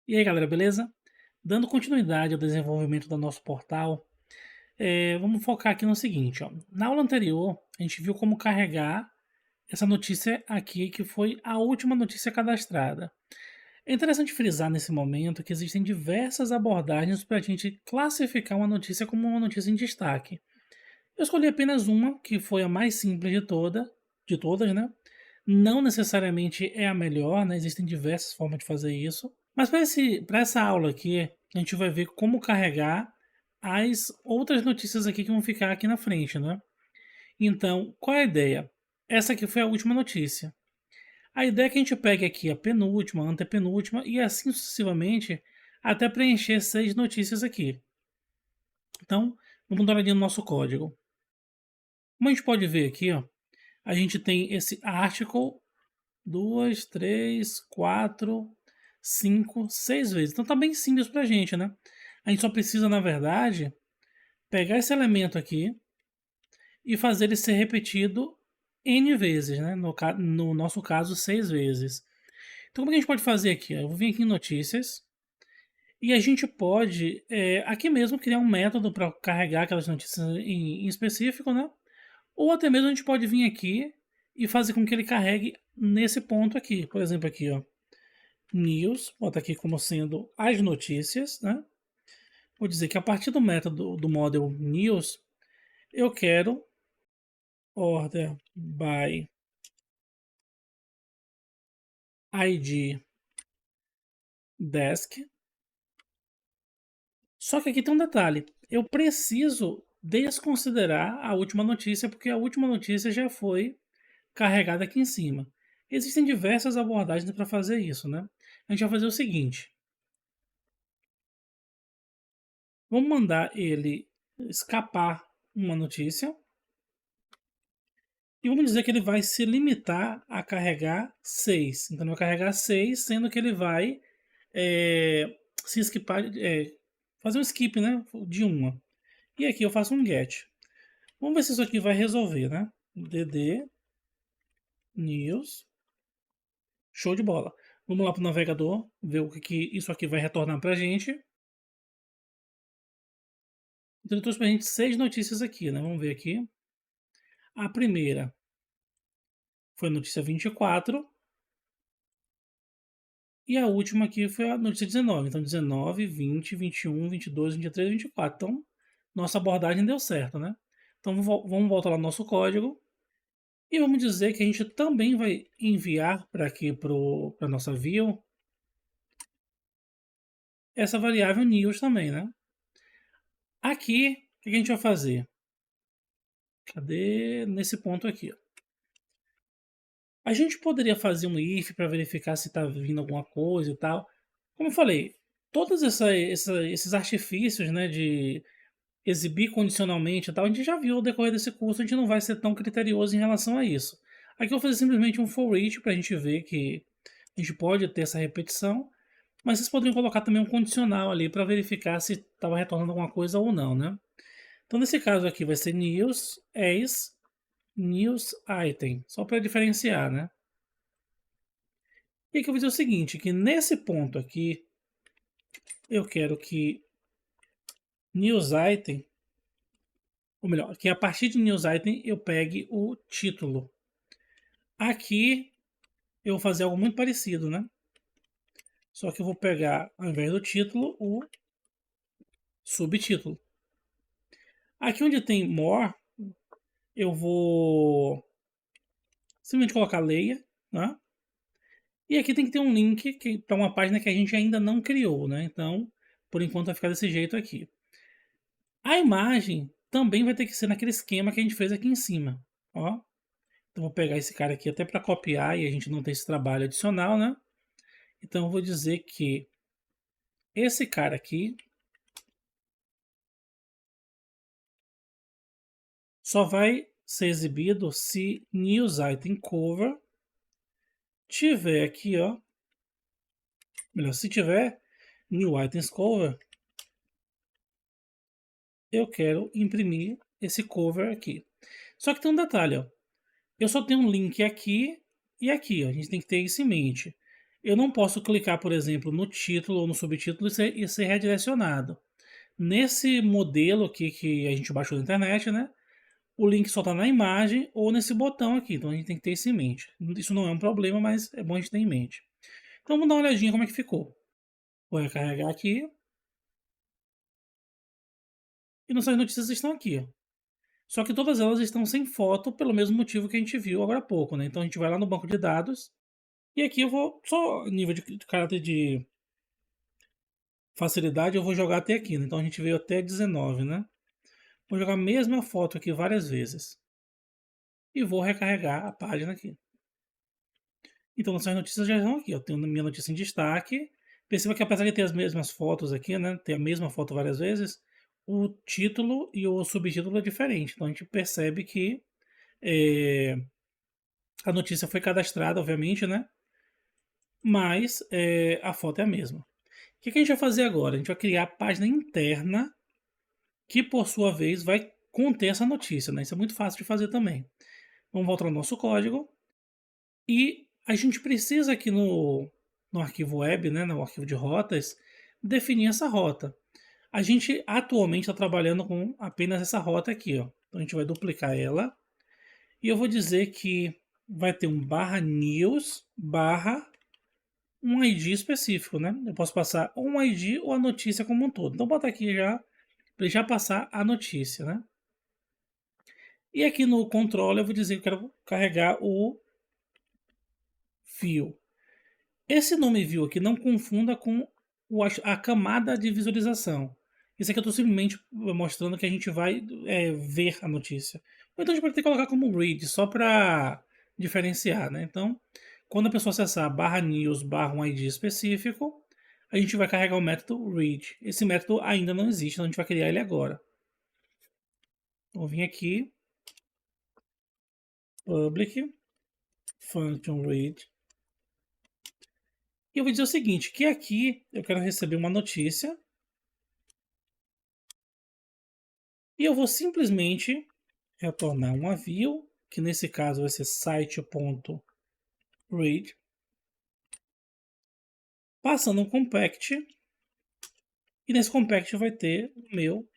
E aí, galera, beleza? Dando continuidade ao desenvolvimento do nosso portal, vamos focar aqui no seguinte, ó. Na aula anterior, a gente viu como carregar essa notícia aqui, que foi a última notícia cadastrada. É interessante frisar nesse momento que existem diversas abordagens para a gente classificar uma notícia como uma notícia em destaque. Eu escolhi apenas uma, que foi a mais simples de todas, né? Não necessariamente é a melhor, né? Existem diversas formas de fazer isso. Mas para essa aula aqui, a gente vai ver como carregar as outras notícias aqui que vão ficar aqui na frente, né? Então, qual é a ideia? Essa aqui foi a última notícia. A ideia é que a gente pegue aqui a penúltima, a antepenúltima e assim sucessivamente até preencher 6 notícias aqui. Então, vamos dar uma olhadinha no nosso código. Como a gente pode ver aqui, ó, a gente tem esse article 2, 3, 4, 5, 6 vezes. Então tá bem simples pra gente, né? A gente só precisa, na verdade, pegar esse elemento aqui e fazer ele ser repetido N vezes, né? No nosso caso, 6 vezes. Então, como é que a gente pode fazer aqui? Eu vou vir aqui em notícias e a gente pode, aqui mesmo, criar um método para carregar aquelas notícias em específico, né? Ou até mesmo a gente pode vir aqui e fazer com que ele carregue nesse ponto aqui. Por exemplo, aqui, ó, news, bota aqui como sendo as notícias, né? Vou dizer que a partir do método do model news, eu quero order by id desk. Só que aqui tem um detalhe. Eu preciso desconsiderar a última notícia, porque a última notícia já foi carregada aqui em cima. Existem diversas abordagens para fazer isso, né? A gente vai fazer o seguinte. Vamos mandar ele escapar uma notícia. E vamos dizer que ele vai se limitar a carregar 6. Então ele vai carregar 6, sendo que ele vai se skipar, fazer um skip, né, de uma. E aqui eu faço um get. Vamos ver se isso aqui vai resolver, né? dd news. Show de bola. Vamos lá para o navegador, ver o que isso aqui vai retornar para a gente. Então ele trouxe para a gente 6 notícias aqui, né? Vamos ver aqui. A primeira foi a notícia 24. E a última aqui foi a notícia 19. Então 19, 20, 21, 22, 23, 24. Então nossa abordagem deu certo, né? Então vamos voltar lá no nosso código. E vamos dizer que a gente também vai enviar para aqui para a nossa view essa variável news também, né? Aqui, o que a gente vai fazer? Cadê? Nesse ponto aqui. Ó. A gente poderia fazer um if para verificar se está vindo alguma coisa e tal. Como eu falei, todos esses artifícios, né, de exibir condicionalmente e tal, a gente já viu ao decorrer desse curso, a gente não vai ser tão criterioso em relação a isso. Aqui eu vou fazer simplesmente um for each para a gente ver que a gente pode ter essa repetição, mas vocês poderiam colocar também um condicional ali para verificar se estava retornando alguma coisa ou não, né? Então nesse caso aqui vai ser news as news item, só para diferenciar, né? E aqui eu vou dizer o seguinte, que nesse ponto aqui eu quero que news item, ou melhor, que a partir de news item eu pegue o título. Aqui eu vou fazer algo muito parecido, né? Só que eu vou pegar, ao invés do título, o subtítulo. Aqui onde tem more, eu vou simplesmente colocar leia, né? E aqui tem que ter um link para uma página que a gente ainda não criou, né? Então, por enquanto vai ficar desse jeito aqui. A imagem também vai ter que ser naquele esquema que a gente fez aqui em cima, ó. Então vou pegar esse cara aqui até para copiar e a gente não ter esse trabalho adicional, né? Então eu vou dizer que esse cara aqui só vai ser exibido se news item cover tiver aqui, ó. Melhor, se tiver new items cover, eu quero imprimir esse cover aqui. Só que tem um detalhe, ó. Eu só tenho um link aqui e aqui, ó. A gente tem que ter isso em mente. eu não posso clicar, por exemplo, no título ou no subtítulo e ser redirecionado. Nesse modelo aqui que a gente baixou na internet, né? O link só está na imagem ou nesse botão aqui. Então a gente tem que ter isso em mente. Isso não é um problema, mas é bom a gente ter em mente. Então vamos dar uma olhadinha como é que ficou. Vou recarregar aqui. E nossas notícias estão aqui, ó. Só que todas elas estão sem foto, pelo mesmo motivo que a gente viu agora há pouco, né? Então a gente vai lá no banco de dados. E aqui eu vou, só nível de caráter de facilidade, eu vou jogar até aqui, né? Então a gente veio até 19, né? Vou jogar a mesma foto aqui várias vezes. E vou recarregar a página aqui. Então nossas notícias já estão aqui. Eu tenho minha notícia em destaque. Perceba que apesar de ter as mesmas fotos aqui, né? Ter a mesma foto várias vezes, o título e o subtítulo é diferente. Então a gente percebe que a notícia foi cadastrada, obviamente, né? Mas a foto é a mesma. O que a gente vai fazer agora? A gente vai criar a página interna que, por sua vez, vai conter essa notícia, né? Isso é muito fácil de fazer também. Vamos voltar ao nosso código e a gente precisa aqui no arquivo web, né, no arquivo de rotas, definir essa rota. A gente atualmente está trabalhando com apenas essa rota aqui, ó. Então a gente vai duplicar ela e eu vou dizer que vai ter um barra news barra um ID específico, né? Eu posso passar um ID ou a notícia como um todo. Então, vou botar aqui já, para já passar a notícia, né? E aqui no controle eu vou dizer que eu quero carregar o view. Esse nome view aqui não confunda com a camada de visualização. Isso aqui eu estou simplesmente mostrando que a gente vai ver a notícia. Ou então a gente pode ter que colocar como read, só para diferenciar, né? Então, quando a pessoa acessar barra news barra um ID específico, a gente vai carregar o método read. Esse método ainda não existe, então a gente vai criar ele agora. Então, vou vir aqui, public, function read. E eu vou dizer o seguinte, que aqui eu quero receber uma notícia e eu vou simplesmente retornar um view, que nesse caso vai ser site.read, passando um compact, e nesse compact vai ter o meu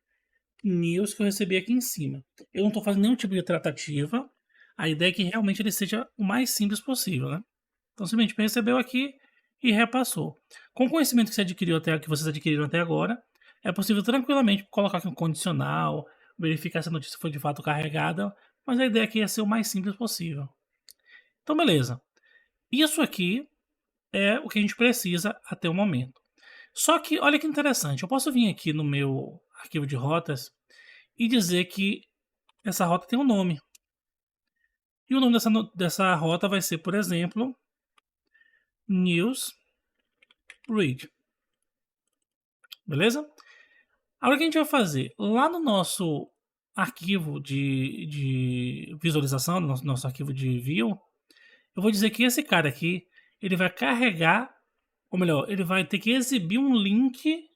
news que eu recebi aqui em cima. Eu não estou fazendo nenhum tipo de tratativa, a ideia é que realmente ele seja o mais simples possível, né? Então simplesmente recebeu aqui e repassou. Com o conhecimento que vocês adquiriram até agora, é possível tranquilamente colocar aqui um condicional, verificar se a notícia foi de fato carregada, mas a ideia aqui é ser o mais simples possível. Então beleza. Isso aqui é o que a gente precisa até o momento. Só que olha que interessante, eu posso vir aqui no meu arquivo de rotas e dizer que essa rota tem um nome. E o nome dessa rota vai ser, por exemplo, News Read. Beleza? Agora o que a gente vai fazer? Lá no nosso arquivo de visualização, no nosso arquivo de view, eu vou dizer que esse cara aqui, ele vai carregar, ou melhor, ele vai ter que exibir um link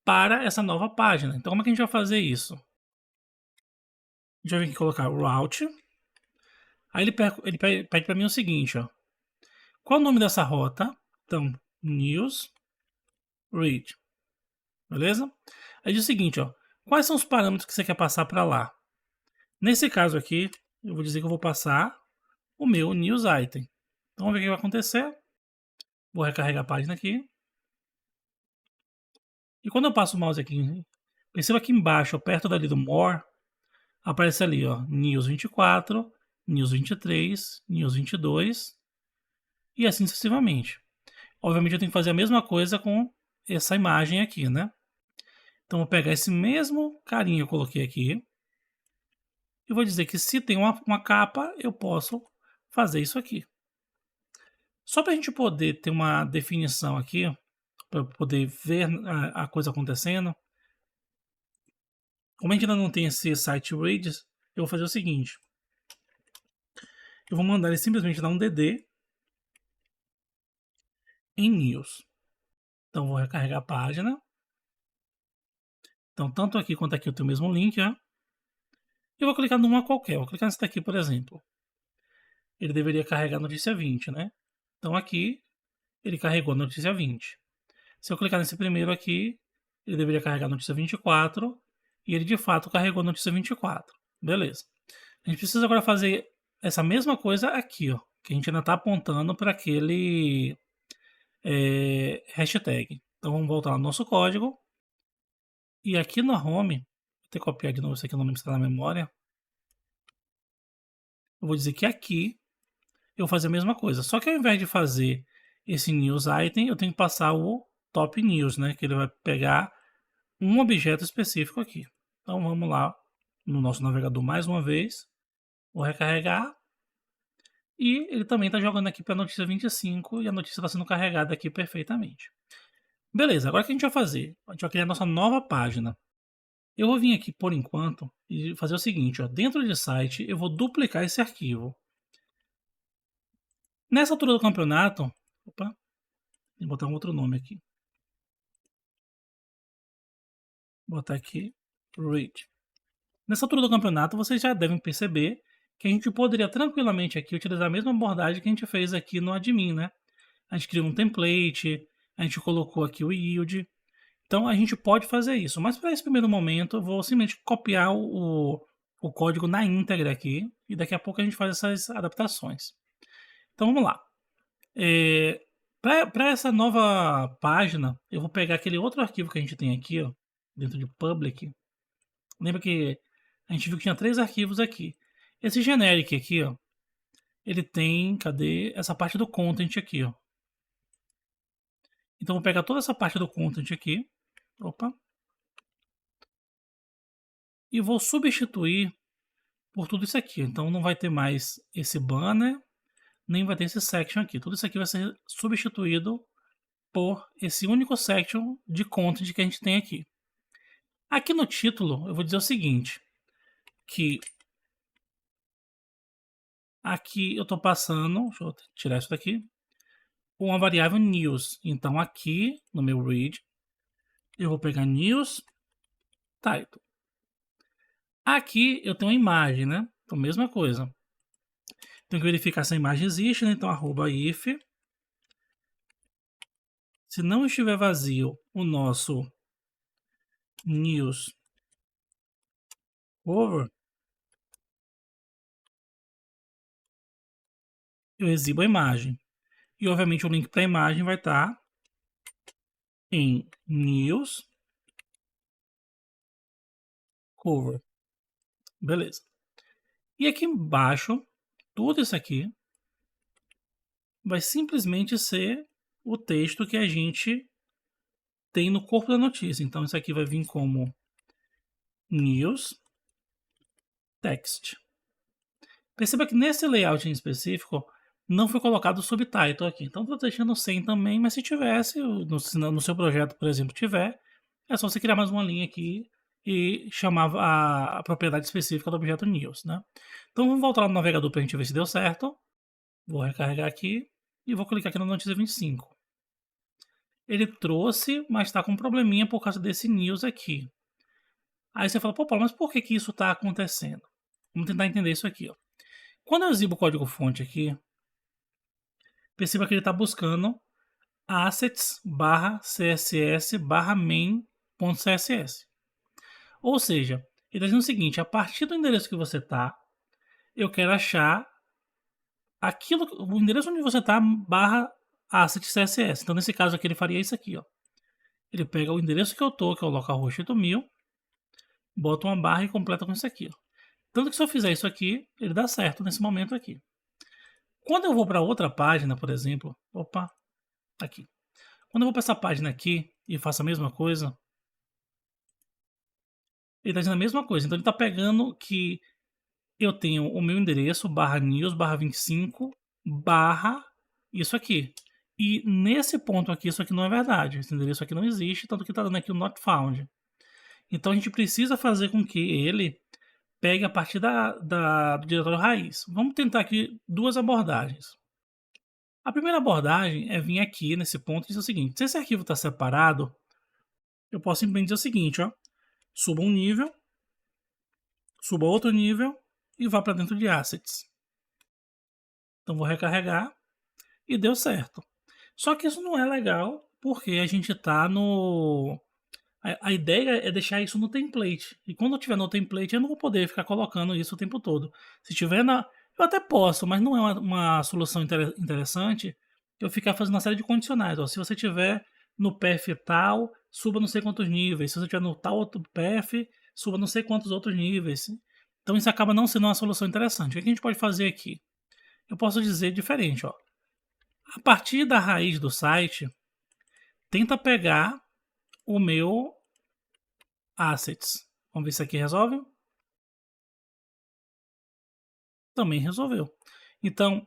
para essa nova página. Então como é que a gente vai fazer isso? A gente vai vir aqui colocar route. Aí ele pede para mim o seguinte, ó. Qual é o nome dessa rota? Então, news read. Beleza? Aí diz o seguinte, ó. Quais são os parâmetros que você quer passar para lá? Nesse caso aqui, eu vou dizer que eu vou passar o meu news item. Então, vamos ver o que vai acontecer. Vou recarregar a página aqui. E quando eu passo o mouse aqui, perceba aqui embaixo, perto dali do more, aparece ali, ó, news 24, news 23, news 22 e assim sucessivamente. Obviamente eu tenho que fazer a mesma coisa com essa imagem aqui, né? Então vou pegar esse mesmo carinha que eu coloquei aqui e vou dizer que se tem uma capa, eu posso fazer isso aqui. Só para a gente poder ter uma definição aqui, para poder ver a coisa acontecendo, como a gente ainda não tem esse site reads, eu vou fazer o seguinte. Eu vou mandar ele simplesmente dar um DD em news. Então vou recarregar a página. Então tanto aqui quanto aqui eu tenho o mesmo link, ó. Eu vou clicar numa qualquer, vou clicar nesse daqui, por exemplo. Ele deveria carregar a notícia 20, né? Então aqui ele carregou a notícia 20. Se eu clicar nesse primeiro aqui, ele deveria carregar a notícia 24 e ele de fato carregou a notícia 24. Beleza. A gente precisa agora fazer essa mesma coisa aqui, ó, que a gente ainda está apontando para aquele hashtag. Então vamos voltar no nosso código e aqui na home, vou ter que copiar de novo isso aqui, não lembro se está na memória. Eu vou dizer que aqui eu vou fazer a mesma coisa, só que ao invés de fazer esse news item, eu tenho que passar o top news, né? Que ele vai pegar um objeto específico aqui. Então vamos lá no nosso navegador mais uma vez, vou recarregar e ele também está jogando aqui para a notícia 25 e a notícia está sendo carregada aqui perfeitamente. Beleza, agora o que a gente vai fazer? A gente vai criar a nossa nova página. Eu vou vir aqui por enquanto e fazer o seguinte, ó, dentro de site eu vou duplicar esse arquivo. Nessa altura do campeonato, opa, vou botar um outro nome aqui. Vou botar aqui, read. Nessa altura do campeonato, vocês já devem perceber que a gente poderia tranquilamente aqui utilizar a mesma abordagem que a gente fez aqui no admin, né? A gente criou um template, a gente colocou aqui o yield. Então a gente pode fazer isso, mas para esse primeiro momento eu vou simplesmente copiar o código na íntegra aqui e daqui a pouco a gente faz essas adaptações. Então vamos lá. Para essa nova página, eu vou pegar aquele outro arquivo que a gente tem aqui, ó, dentro de public. Lembra que a gente viu que tinha 3 arquivos aqui. Esse generic aqui, ó, ele tem, cadê? Essa parte do content aqui, ó. Então vou pegar toda essa parte do content aqui, opa, e vou substituir por tudo isso aqui. Então não vai ter mais esse banner, nem vai ter esse section aqui. Tudo isso aqui vai ser substituído por esse único section de content que a gente tem aqui. Aqui no título eu vou dizer o seguinte, que aqui eu estou passando, deixa eu tirar isso daqui, uma variável news. Então aqui no meu read eu vou pegar news title. Aqui eu tenho uma imagem, né? Então mesma coisa. Tenho que verificar se a imagem existe, né? Então @if. Se não estiver vazio o nosso news cover, eu exibo a imagem. E obviamente o link para a imagem vai estar em news cover. Beleza. E aqui embaixo, tudo isso aqui vai simplesmente ser o texto que a gente tem no corpo da notícia. Então isso aqui vai vir como news text. Perceba que nesse layout em específico não foi colocado o subtitle aqui. Então estou deixando sem também, mas se tivesse, no seu projeto, por exemplo, tiver, é só você criar mais uma linha aqui e chamar a propriedade específica do objeto news, né? Então vamos voltar lá no navegador para a gente ver se deu certo. Vou recarregar aqui e vou clicar aqui na notícia 25. Ele trouxe, mas está com um probleminha por causa desse news aqui. Aí você fala, pô, Paulo, mas por que isso está acontecendo? Vamos tentar entender isso aqui, ó. Quando eu exibo o código-fonte aqui, perceba que ele está buscando assets /css main.css. Ou seja, ele está dizendo o seguinte, a partir do endereço que você está, eu quero achar aquilo, o endereço onde você está /asset css. Então nesse caso aqui ele faria isso aqui, ó. Ele pega o endereço que eu tô, que é o localhost 8000, bota uma barra e completa com isso aqui, ó. Tanto que se eu fizer isso aqui, ele dá certo nesse momento aqui. Quando eu vou para outra página, por exemplo, opa, aqui. Quando eu vou para essa página aqui e faço a mesma coisa, ele está dizendo a mesma coisa. Então ele está pegando que eu tenho o meu endereço /news /25 isso aqui. E nesse ponto aqui, isso aqui não é verdade. Esse endereço aqui não existe, tanto que está dando aqui o not found. Então a gente precisa fazer com que ele pegue a partir do diretório raiz. Vamos tentar aqui 2 abordagens. A primeira abordagem é vir aqui nesse ponto e dizer o seguinte, se esse arquivo está separado, eu posso simplesmente dizer o seguinte, ó, suba um nível, suba outro nível e vá para dentro de assets. Então vou recarregar e deu certo. Só que isso não é legal, porque a gente tá no a ideia é deixar isso no template. E quando eu tiver no template, eu não vou poder ficar colocando isso o tempo todo. Se tiver na. Eu até posso, mas não é uma solução interessante eu ficar fazendo uma série de condicionais. Ó, se você tiver no path tal, suba não sei quantos níveis. Se você tiver no tal outro path, suba não sei quantos outros níveis. Então isso acaba não sendo uma solução interessante. O que a gente pode fazer aqui? Eu posso dizer diferente. Ó. A partir da raiz do site, tenta pegar o meu assets. Vamos ver se aqui resolve. Também resolveu. Então,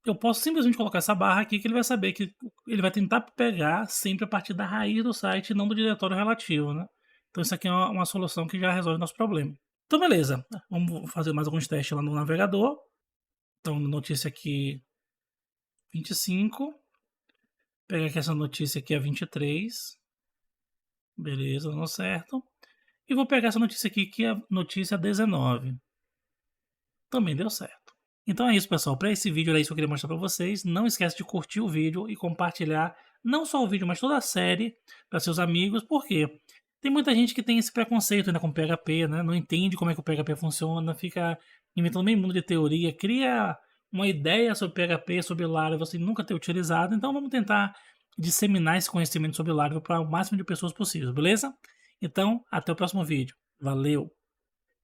eu posso simplesmente colocar essa barra aqui que ele vai saber que ele vai tentar pegar sempre a partir da raiz do site e não do diretório relativo, né? Então isso aqui é uma solução que já resolve o nosso problema. Então beleza, vamos fazer mais alguns testes lá no navegador. Então notícia aqui 25. Pega aqui essa notícia aqui a 23. Beleza, dando certo. E vou pegar essa notícia aqui que é a notícia 19. Também deu certo. Então é isso, pessoal. Para esse vídeo era isso que eu queria mostrar para vocês. Não esquece de curtir o vídeo e compartilhar não só o vídeo, mas toda a série para seus amigos. Por quê? Tem muita gente que tem esse preconceito ainda com PHP, né? Não entende como é que o PHP funciona, fica inventando meio mundo de teoria, cria uma ideia sobre PHP, sobre Laravel, você nunca ter utilizado. Então vamos tentar disseminar esse conhecimento sobre Laravel para o máximo de pessoas possível, beleza? Então, até o próximo vídeo. Valeu!